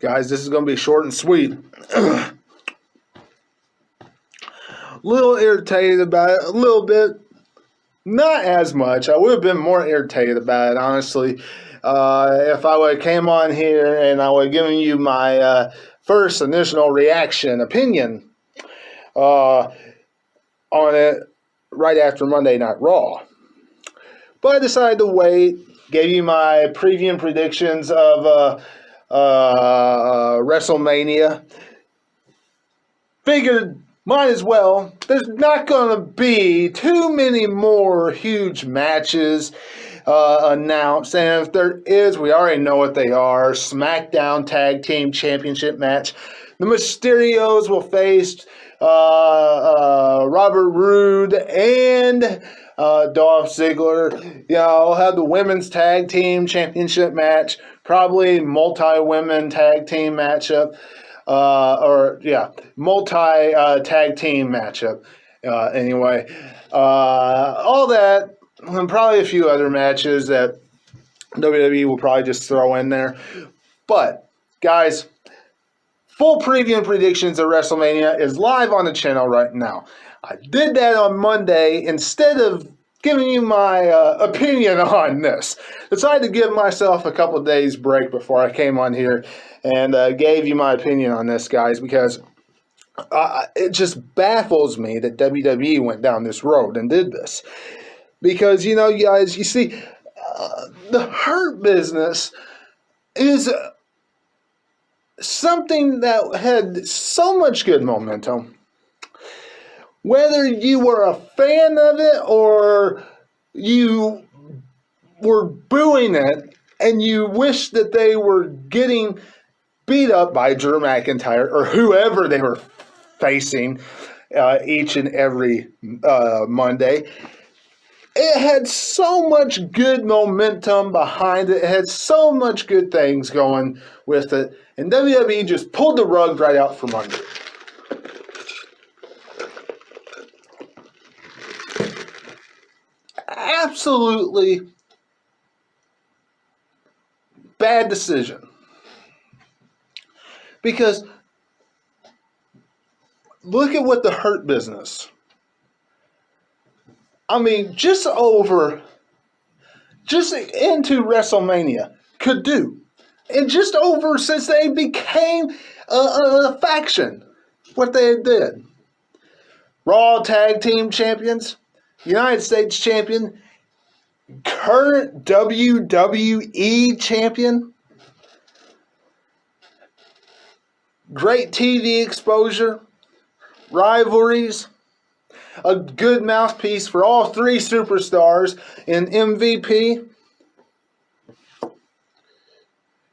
Guys, this is going to be short and sweet. Little irritated about it, a little bit. Not as much. I would have been more irritated about it, honestly, if I would have came on here and I would have given you my first initial reaction, opinion on it right after Monday Night Raw. But I decided to wait, gave you my preview and predictions of WrestleMania. Figured might as well. There's not going to be too many more huge matches announced. And if there is, we already know what they are. SmackDown Tag Team Championship match. The Mysterios will face Robert Roode and Dolph Ziggler. We'll have the Women's Tag Team Championship match. Probably multi-women tag team matchup. Multi-tag team matchup. Anyway, all that, and probably a few other matches that WWE will probably just throw in there. But, guys, full preview and predictions of WrestleMania is live on the channel right now. I did that on Monday instead of giving you my opinion on this. Decided to give myself a couple of days break before I came on here and gave you my opinion on this, guys, because it just baffles me that WWE went down this road and did this. Because, you guys, you see, the Hurt Business is something that had so much good momentum. Whether you were a fan of it or you were booing it and you wish that they were getting beat up by Drew McIntyre or whoever they were facing each and every Monday, it had so much good momentum behind it. It had so much good things going with it. And WWE just pulled the rug right out from under it. Absolutely bad decision. Because look at what the Hurt Business, just into WrestleMania could do. And just over since they became a faction, what they did. Raw Tag Team Champions, United States Champion, current WWE Champion, great TV exposure, rivalries, a good mouthpiece for all three superstars in MVP.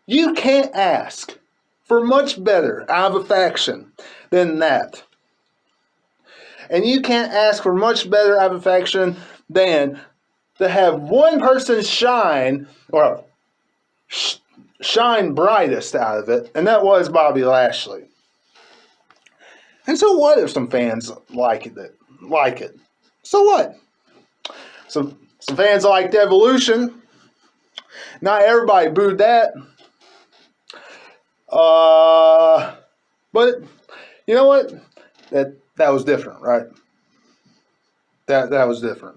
You can't ask for much better out of a faction than that. And you can't ask for much better out of a faction than to have one person shine, or shine brightest out of it, and that was Bobby Lashley. And so what if some fans like it? So what? Some fans liked Evolution. Not everybody booed that. But you know what? That was different, right? That was different.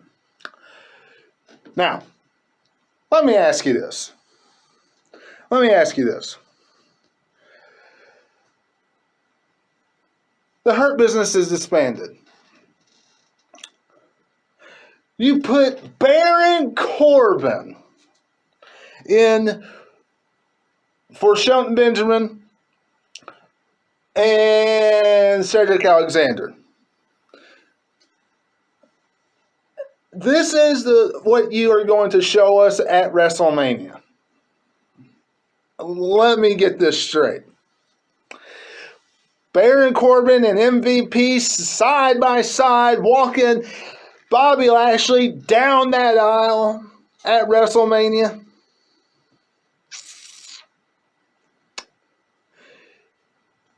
Now, let me ask you this. The Hurt Business is disbanded. You put Baron Corbin in for Shelton Benjamin and Cedric Alexander. This is what you are going to show us at WrestleMania. Let me get this straight. Baron Corbin and MVP side by side, walking Bobby Lashley down that aisle at WrestleMania.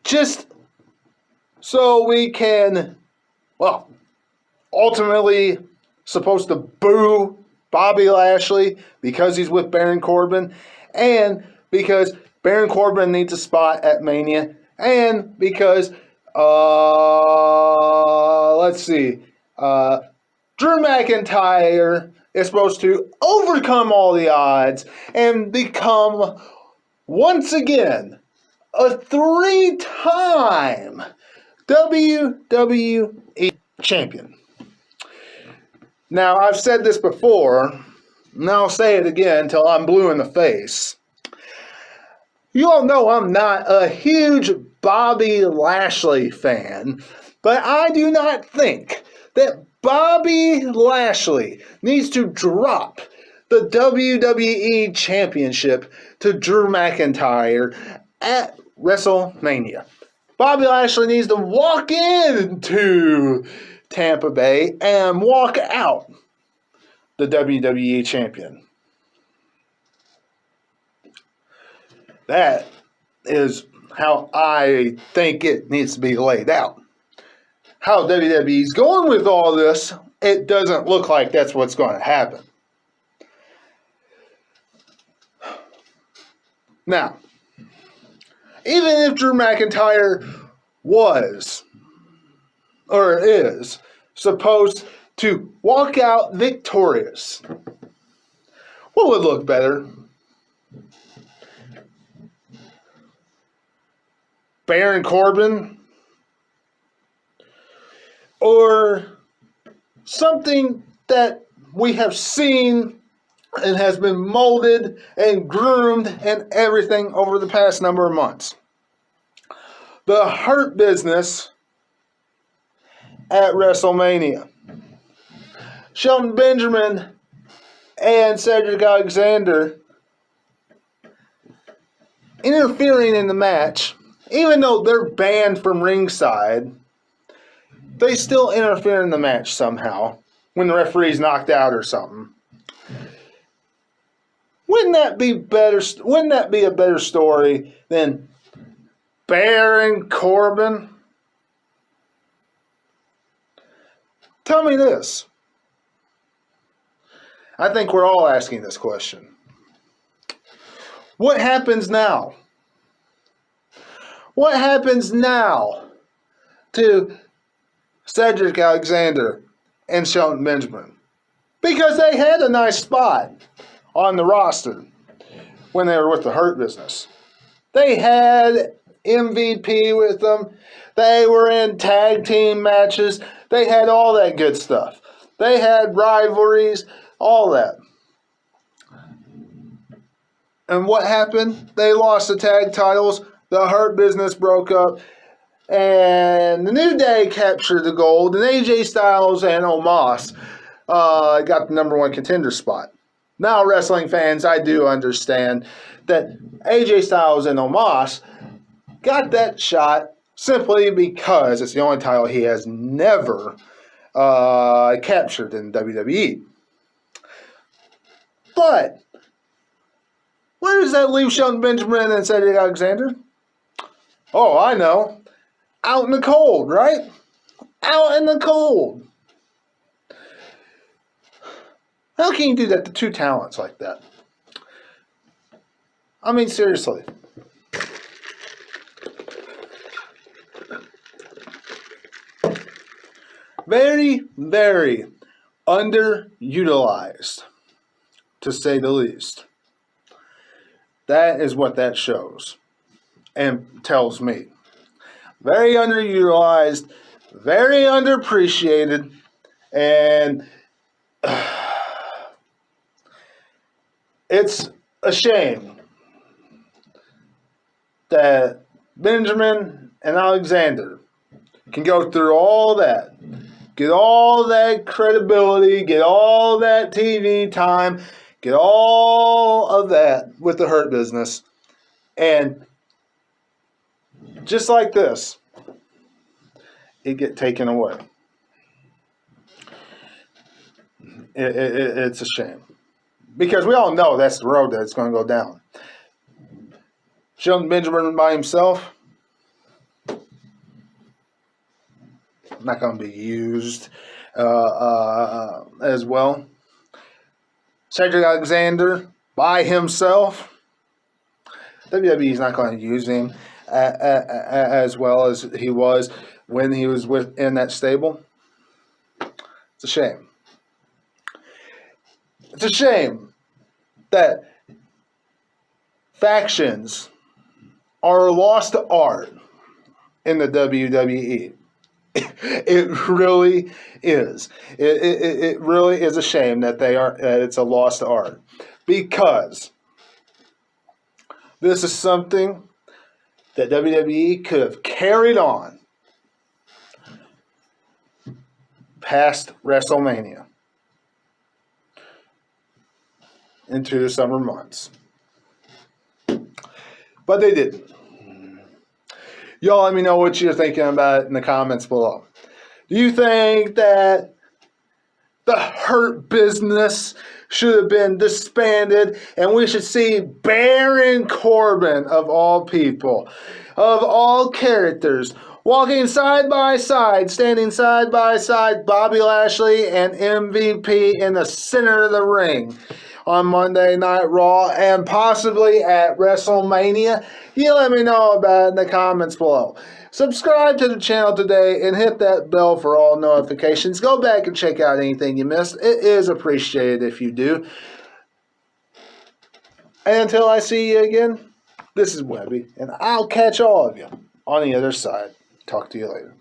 Just so we can, ultimately supposed to boo Bobby Lashley because he's with Baron Corbin, and because Baron Corbin needs a spot at Mania, and because, let's see, Drew McIntyre is supposed to overcome all the odds and become, once again, a 3-time WWE champion. Now, I've said this before, and I'll say it again until I'm blue in the face. You all know I'm not a huge Bobby Lashley fan, but I do not think that Bobby Lashley needs to drop the WWE Championship to Drew McIntyre at WrestleMania. Bobby Lashley needs to walk into Tampa Bay and walk out the WWE Champion. That is how I think it needs to be laid out. How WWE's going with all this, it doesn't look like that's what's going to happen. Now, even if Drew McIntyre was, or is, supposed to walk out victorious, what would look better? Baron Corbin? Or something that we have seen and has been molded and groomed and everything over the past number of months. The Hurt Business at WrestleMania. Shelton Benjamin and Cedric Alexander interfering in the match. Even though they're banned from ringside, they still interfere in the match somehow when the referee's knocked out or something. Wouldn't that be better? Wouldn't that be a better story than Baron Corbin? Tell me this. I think we're all asking this question. What happens now? What happens now to Cedric Alexander and Shelton Benjamin? Because they had a nice spot on the roster when they were with the Hurt Business. They had MVP with them. They were in tag team matches. They had all that good stuff. They had rivalries, all that. And what happened? They lost the tag titles. The Hurt Business broke up. And the New Day captured the gold. And AJ Styles and Omos got the number one contender spot. Now, wrestling fans, I do understand that AJ Styles and Omos got that shot simply because it's the only title he has never captured in WWE. But where does that leave Shelton Benjamin and Cedric Alexander? Oh, I know. Out in the cold, right? Out in the cold. How can you do that to two talents like that? I mean, seriously. Very, very underutilized, to say the least. That is what that shows and tells me. Very underutilized, very underappreciated, and it's a shame that Benjamin and Alexander can go through all that, get all that credibility, get all that TV time, get all of that with the Hurt Business, and just like this, it get taken away. It's a shame. Because we all know that's the road that it's going to go down. Shelton Benjamin by himself, not going to be used as well. Cedric Alexander by himself, WWE's not going to use him as well as he was when he was in that stable. It's a shame. It's a shame that factions are a lost art in the WWE. It really is. It really is a shame that it's a lost art, because this is something that WWE could have carried on past WrestleMania into the summer months. But they didn't. Y'all let me know what you're thinking about it in the comments below. Do you think that the Hurt Business should have been disbanded and we should see Baron Corbin, of all people, of all characters, walking side by side, standing side by side, Bobby Lashley and MVP in the center of the ring on Monday Night Raw and possibly at WrestleMania? You let me know about it in the comments below. Subscribe to the channel today and hit that bell for all notifications. Go back and check out anything you missed. It is appreciated if you do. And until I see you again, this is Webby, and I'll catch all of you on the other side. Talk to you later.